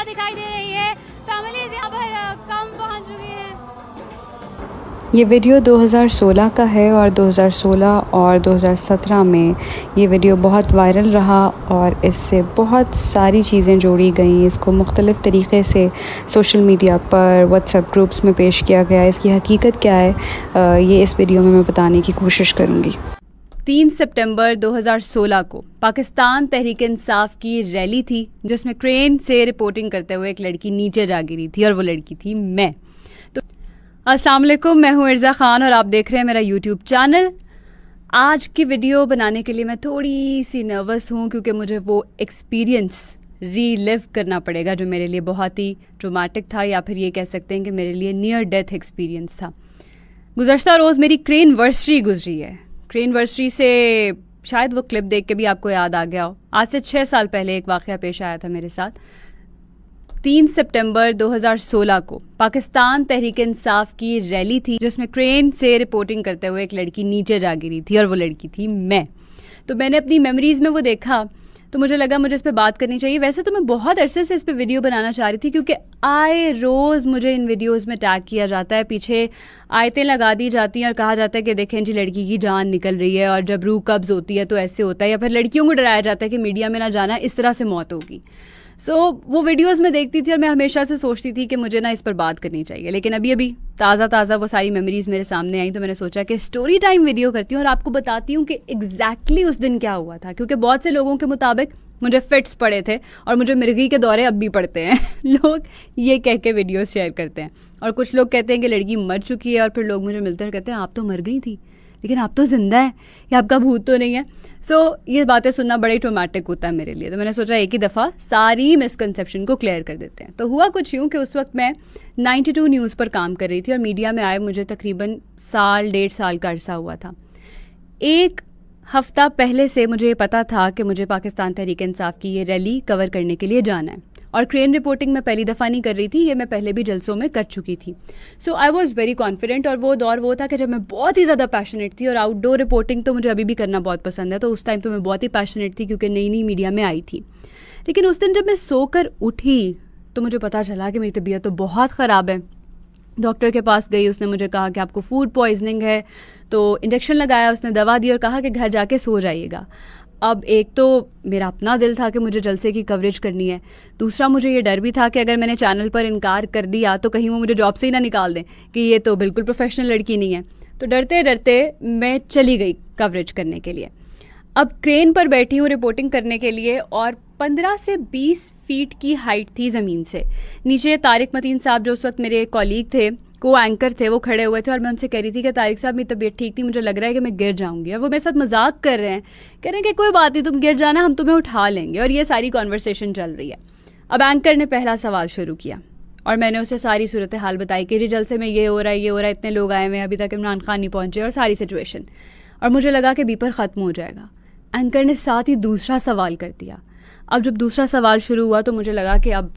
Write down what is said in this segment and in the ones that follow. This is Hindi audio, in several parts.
दिखाई दे रही है। फैमिलीज यहाँ पर कम पहुँच चुकी हैं। ये वीडियो 2016 का है और 2016 और 2017 में ये वीडियो बहुत वायरल रहा और इससे बहुत सारी चीज़ें जोड़ी गई। इसको मुख्तलिफ़ तरीक़े से सोशल मीडिया पर व्हाट्सएप ग्रुप्स में पेश किया गया। इसकी हकीकत क्या है ये इस वीडियो में मैं बताने की कोशिश करूँगी। 3 सितंबर 2016 को पाकिस्तान तहरीक इंसाफ की रैली थी जिसमें क्रेन से रिपोर्टिंग करते हुए एक लड़की नीचे जा गिरी थी और वो लड़की थी मैं। तो अस्सलाम वालेकुम, मैं हूँ इर्ज़ा ख़ान और आप देख रहे हैं मेरा यूट्यूब चैनल। आज की वीडियो बनाने के लिए मैं थोड़ी सी नर्वस हूँ क्योंकि मुझे वो एक्सपीरियंस रीलिव करना पड़ेगा जो मेरे लिए बहुत ही ट्रॉमेटिक था, या फिर ये कह सकते हैं कि मेरे लिए नियर डेथ एक्सपीरियंस था। गुज़श्ता रोज़ मेरी क्रेन वर्सरी गुजरी है। क्रेन वर्सरी से शायद वो क्लिप देख के भी आपको याद आ गया हो। आज से 6 साल पहले एक वाक़या पेश आया था मेरे साथ। 3 सितंबर 2016 को पाकिस्तान तहरीक इंसाफ की रैली थी जिसमें क्रेन से रिपोर्टिंग करते हुए एक लड़की नीचे जा गिरी थी और वो लड़की थी मैं। तो मैंने अपनी मेमोरीज़ में वो देखा तो मुझे लगा मुझे इस पे बात करनी चाहिए। वैसे तो मैं बहुत अरसे से इस पे वीडियो बनाना चाह रही थी क्योंकि आए रोज़ मुझे इन वीडियोस में टैग किया जाता है, पीछे आयतें लगा दी जाती हैं और कहा जाता है कि देखें जी लड़की की जान निकल रही है और जब रूह कब्ज़ होती है तो ऐसे होता है, या फिर लड़कियों को डराया जाता है कि मीडिया में ना जाना, इस तरह से मौत होगी। वो वीडियोस में देखती थी और मैं हमेशा से सोचती थी कि मुझे ना इस पर बात करनी चाहिए। लेकिन अभी ताज़ा वो सारी मेमोरीज़ मेरे सामने आई तो मैंने सोचा कि स्टोरी टाइम वीडियो करती हूँ और आपको बताती हूँ कि एग्जैक्टली उस दिन क्या हुआ था, क्योंकि बहुत से लोगों के मुताबिक मुझे फिट्स पड़े थे और मुझे मिर्गी के दौरे अब भी पड़ते हैं। लोग ये कह के वीडियोस शेयर करते हैं और कुछ लोग कहते हैं कि लड़की मर चुकी है और फिर लोग मुझे मिलते हैं कहते हैं आप तो मर गई थी लेकिन आप तो जिंदा है, या आपका भूत तो नहीं है। ये बातें सुनना बड़ा ही ट्रॉमेटिक होता है मेरे लिए। तो मैंने सोचा एक ही दफ़ा सारी मिसकंसेप्शन को क्लियर कर देते हैं। तो हुआ कुछ यूँ कि उस वक्त मैं 92 न्यूज़ पर काम कर रही थी और मीडिया में आए मुझे तकरीबन 1.5 साल का अरसा हुआ था। एक हफ्ता पहले से मुझे ये पता था कि मुझे पाकिस्तान तहरीक इंसाफ की ये रैली कवर करने के लिए जाना है और क्रेन रिपोर्टिंग मैं पहली दफ़ा नहीं कर रही थी, ये मैं पहले भी जलसों में कर चुकी थी। सो आई वॉज़ वेरी कॉन्फिडेंट और वो दौर वो था कि जब मैं बहुत ही ज़्यादा पैशनेट थी और आउटडोर रिपोर्टिंग तो मुझे अभी भी करना बहुत पसंद है, तो उस टाइम तो मैं बहुत ही पैशनेट थी क्योंकि नई मीडिया में आई थी। लेकिन उस दिन जब मैं सोकर उठी तो मुझे पता चला कि मेरी तबीयत तो बहुत ख़राब है। डॉक्टर के पास गई, उसने मुझे कहा कि आपको फूड पॉइजनिंग है, तो इंजेक्शन लगाया, उसने दवा दी और कहा कि घर जाके सो जाइएगा। अब एक तो मेरा अपना दिल था कि मुझे जलसे की कवरेज करनी है, दूसरा मुझे ये डर भी था कि अगर मैंने चैनल पर इनकार कर दिया तो कहीं वो मुझे जॉब से ही ना निकाल दें कि ये तो बिल्कुल प्रोफेशनल लड़की नहीं है। तो डरते डरते मैं चली गई कवरेज करने के लिए। अब क्रेन पर बैठी हूँ रिपोर्टिंग करने के लिए और 15 से 20 फीट की हाइट थी ज़मीन से। नीचे तारिक मतीन साहब जो उस वक्त मेरे कॉलीग थे, को एंकर थे, वो खड़े हुए थे और मैं उनसे कह रही थी कि तारिक साहब मेरी तबीयत ठीक नहीं, मुझे लग रहा है कि मैं गिर जाऊंगी। और वो मेरे साथ मजाक कर रहे हैं, कह रहे हैं कि कोई बात नहीं, तुम गिर जाना, हम तुम्हें उठा लेंगे। और ये सारी कॉन्वर्सेशन चल रही है। अब एंकर ने पहला सवाल शुरू किया और मैंने उसे सारी सूरत हाल बताई कि जी जलसे में ये हो रहा है, इतने लोग आए हुए हैं, अभी तक इमरान खान नहीं पहुंचे और सारी सिचुएशन। और मुझे लगा कि बीपर ख़त्म हो जाएगा। एंकर ने साथ ही दूसरा सवाल कर दिया। अब जब दूसरा सवाल शुरू हुआ तो मुझे लगा कि अब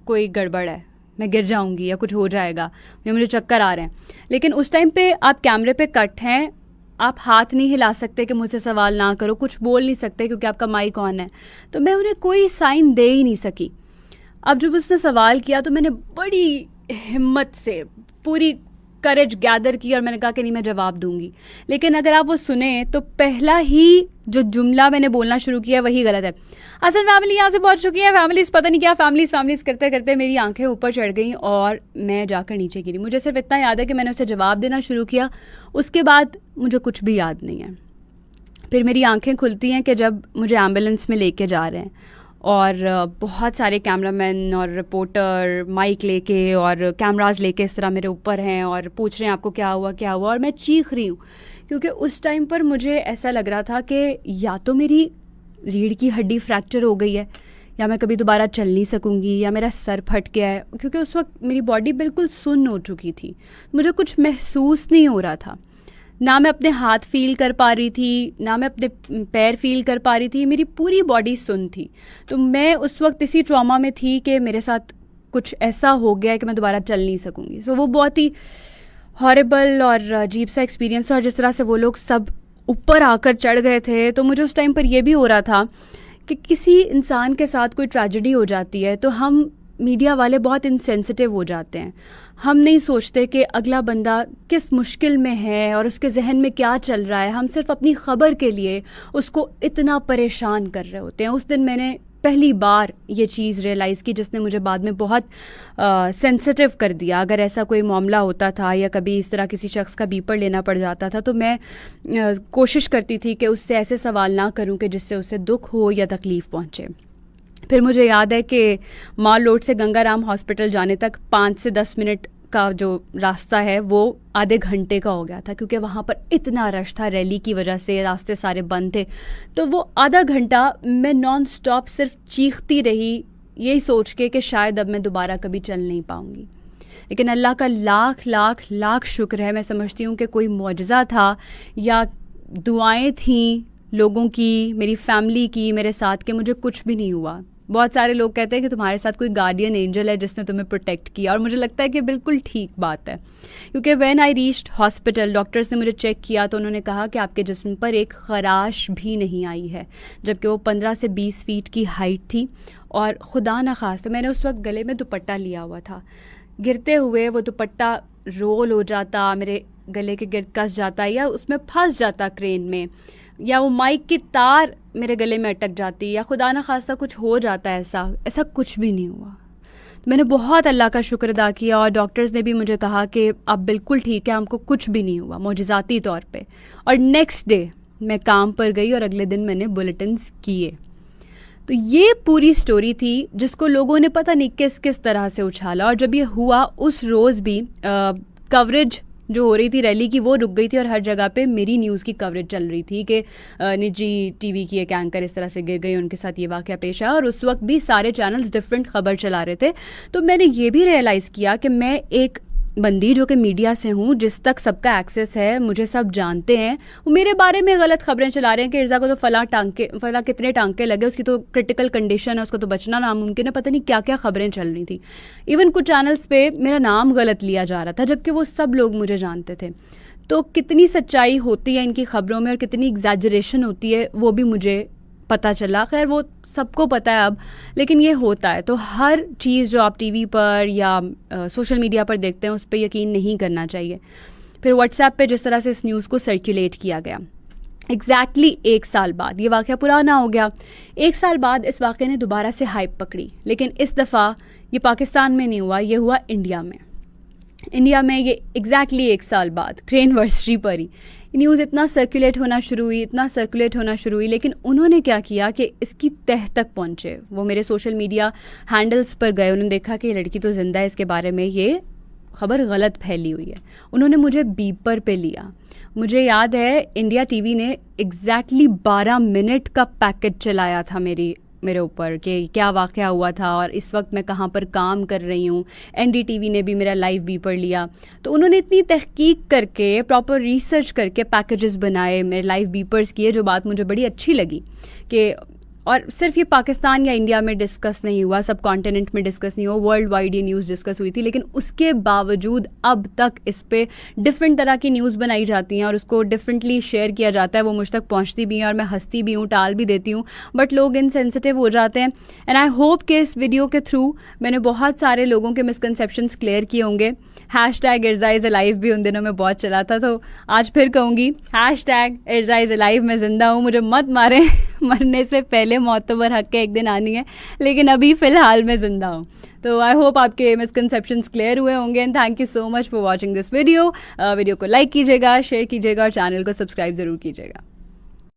कोई गड़बड़ है, मैं गिर जाऊंगी या कुछ हो जाएगा, या मुझे चक्कर आ रहे हैं। लेकिन उस टाइम पे आप कैमरे पे कट हैं, आप हाथ नहीं हिला सकते कि मुझसे सवाल ना करो, कुछ बोल नहीं सकते क्योंकि आपका माइक ऑन है। तो मैं उन्हें कोई साइन दे ही नहीं सकी। अब जब उसने सवाल किया तो मैंने बड़ी हिम्मत से पूरी करेज गैदर की और मैंने कहा कि नहीं मैं जवाब दूंगी। लेकिन अगर आप वो सुने तो पहला ही जो जुमला मैंने बोलना शुरू किया वही गलत है। असल फैमिली यहाँ से पहुंच चुकी है, फैमिलीज पता नहीं क्या फैमिलीज करते करते मेरी आंखें ऊपर चढ़ गई और मैं जाकर नीचे गिरी। मुझे सिर्फ इतना याद है कि मैंने उसे जवाब देना शुरू किया, उसके बाद मुझे कुछ भी याद नहीं है। फिर मेरी आंखें खुलती हैं कि जब मुझे एम्बुलेंस में लेके जा रहे हैं और बहुत सारे कैमरामैन और रिपोर्टर माइक लेके और कैमराज लेके इस तरह मेरे ऊपर हैं और पूछ रहे हैं आपको क्या हुआ, और मैं चीख रही हूँ क्योंकि उस टाइम पर मुझे ऐसा लग रहा था कि या तो मेरी रीढ़ की हड्डी फ्रैक्चर हो गई है, या मैं कभी दोबारा चल नहीं सकूँगी, या मेरा सर फट गया है, क्योंकि उस वक्त मेरी बॉडी बिल्कुल सुन्न हो चुकी थी। मुझे कुछ महसूस नहीं हो रहा था, ना मैं अपने हाथ फील कर पा रही थी, ना मैं अपने पैर फील कर पा रही थी, मेरी पूरी बॉडी सुन्न थी। तो मैं उस वक्त इसी ट्रॉमा में थी कि मेरे साथ कुछ ऐसा हो गया है कि मैं दोबारा चल नहीं सकूँगी। वो बहुत ही हॉरिबल और अजीब सा एक्सपीरियंस था। और जिस तरह से वो लोग सब ऊपर आकर चढ़ गए थे तो मुझे उस टाइम पर यह भी हो रहा था कि किसी इंसान के साथ कोई ट्रेजेडी हो जाती है तो हम मीडिया वाले बहुत इनसेंसिटिव हो जाते हैं। हम नहीं सोचते कि अगला बंदा किस मुश्किल में है और उसके जहन में क्या चल रहा है। हम सिर्फ अपनी ख़बर के लिए उसको इतना परेशान कर रहे होते हैं। उस दिन मैंने पहली बार ये चीज़ रियलाइज़ की जिसने मुझे बाद में बहुत सेंसिटिव कर दिया। अगर ऐसा कोई मामला होता था या कभी इस तरह किसी शख्स का बीपर लेना पड़ जाता था तो मैं कोशिश करती थी कि उससे ऐसे सवाल ना करूं कि जिससे उसे दुख हो या तकलीफ़ पहुंचे। फिर मुझे याद है कि माल रोड से गंगाराम हॉस्पिटल जाने तक 5 से 10 मिनट का जो रास्ता है वो आधे घंटे का हो गया था, क्योंकि वहाँ पर इतना रश था, रैली की वजह से रास्ते सारे बंद थे। तो वो आधा घंटा मैं नॉन स्टॉप सिर्फ चीखती रही, यही सोच के कि शायद अब मैं दोबारा कभी चल नहीं पाऊँगी। लेकिन अल्लाह का लाख लाख लाख शुक्र है, मैं समझती हूँ कि कोई मौजज़ा था या दुआएं थीं लोगों की, मेरी फैमिली की मेरे साथ, कि मुझे कुछ भी नहीं हुआ। बहुत सारे लोग कहते हैं कि तुम्हारे साथ कोई गार्डियन एंजल है जिसने तुम्हें प्रोटेक्ट किया, और मुझे लगता है कि बिल्कुल ठीक बात है, क्योंकि when I reached hospital doctors ने मुझे चेक किया तो उन्होंने कहा कि आपके जिस्म पर एक खराश भी नहीं आई है, जबकि वो 15 से 20 फीट की हाइट थी। और खुदा न खास्ते मैंने उस वक्त गले में दुपट्टा लिया हुआ था, गिरते हुए वो दुपट्टा रोल हो जाता, मेरे गले के गिर्द कस जाता या उसमें फंस जाता क्रेन में, या वो माइक की तार मेरे गले में अटक जाती, या खुदा न खास्ता कुछ हो जाता है। ऐसा कुछ भी नहीं हुआ। मैंने बहुत अल्लाह का शुक्र अदा किया और डॉक्टर्स ने भी मुझे कहा कि अब बिल्कुल ठीक है, हमको कुछ भी नहीं हुआ मौजज़ाती तौर पे। और नेक्स्ट डे मैं काम पर गई और अगले दिन मैंने बुलेटिन्स किए। तो ये पूरी स्टोरी थी जिसको लोगों ने पता नहीं किस किस तरह से उछाला। और जब ये हुआ उस रोज़ भी कवरेज जो हो रही थी रैली की वो रुक गई थी और हर जगह पे मेरी न्यूज़ की कवरेज चल रही थी कि निजी टीवी की एक एंकर इस तरह से गिर गई, उनके साथ ये वाक़या पेश आया। और उस वक्त भी सारे चैनल्स डिफरेंट खबर चला रहे थे। तो मैंने ये भी रियलाइज़ किया कि मैं एक बंदी जो कि मीडिया से हूँ, जिस तक सबका एक्सेस है, मुझे सब जानते हैं, वो मेरे बारे में गलत खबरें चला रहे हैं कि इर्जा को तो फला कितने टांके लगे, उसकी तो क्रिटिकल कंडीशन है, उसको तो बचना नामुमकिन है, पता नहीं क्या क्या खबरें चल रही थी। इवन कुछ चैनल्स पे मेरा नाम गलत लिया जा रहा था, जबकि वो सब लोग मुझे जानते थे। तो कितनी सच्चाई होती है इनकी खबरों में और कितनी एग्जैजरेशन होती है वो भी मुझे पता चला। खैर वो सबको पता है अब, लेकिन ये होता है। तो हर चीज़ जो आप टीवी पर या सोशल मीडिया पर देखते हैं उस पर यकीन नहीं करना चाहिए। फिर व्हाट्सएप पे जिस तरह से इस न्यूज़ को सर्कुलेट किया गया, एग्जैक्टली 1 साल बाद ये वाक़या पुराना हो गया। 1 साल बाद इस वाक़े ने दोबारा से हाइप पकड़ी, लेकिन इस दफ़ा ये पाकिस्तान में नहीं हुआ, ये हुआ इंडिया में। इंडिया में ये एग्जैक्टली 1 साल बाद क्रेनवर्सरी पर ही न्यूज़ इतना सर्कुलेट होना शुरू हुई, लेकिन उन्होंने क्या किया कि इसकी तह तक पहुँचे। वो मेरे सोशल मीडिया हैंडल्स पर गए, उन्होंने देखा कि ये लड़की तो ज़िंदा है, इसके बारे में ये खबर गलत फैली हुई है। उन्होंने मुझे बीपर पे लिया। मुझे याद है इंडिया टीवी ने एग्जैक्टली 12 मिनट का पैकेज चलाया था मेरे ऊपर कि क्या वाक़या हुआ था और इस वक्त मैं कहाँ पर काम कर रही हूँ। एनडीटीवी ने भी मेरा लाइव बीपर लिया। तो उन्होंने इतनी तहकीक करके, प्रॉपर रिसर्च करके पैकेजेस बनाए, मेरे लाइव बीपर्स किए, जो बात मुझे बड़ी अच्छी लगी कि और सिर्फ ये पाकिस्तान या इंडिया में डिस्कस नहीं हुआ, सब कॉन्टिनेंट में डिस्कस नहीं हुआ, वर्ल्ड वाइड ये न्यूज़ डिस्कस हुई थी। लेकिन उसके बावजूद अब तक इस पे डिफरेंट तरह की न्यूज़ बनाई जाती हैं और उसको डिफरेंटली शेयर किया जाता है। वो मुझ तक पहुंचती भी हैं और मैं हंसती भी हूँ, टाल भी देती हूँ, बट लोग इनसेंसिटिव हो जाते हैं। एंड आई होप कि इस वीडियो के थ्रू मैंने बहुत सारे लोगों के मिसकनसेप्शंस क्लियर किए होंगे। हैशटैग इर्जा इज़ अलाइव भी उन दिनों में बहुत चला था, तो आज फिर कहूँगी हैशटैग इर्जा इज़ अलाइव, मैं ज़िंदा हूँ, मुझे मत मारें, मरने से पहले मौत तो बर हक के एक दिन आनी है, लेकिन अभी फ़िलहाल मैं ज़िंदा हूँ। तो आई होप आपके मिसकनसेप्शंस क्लियर हुए होंगे। And thank you so much for watching this video. Video को लाइक कीजिएगा, शेयर कीजिएगा और चैनल को सब्सक्राइब ज़रूर कीजिएगा।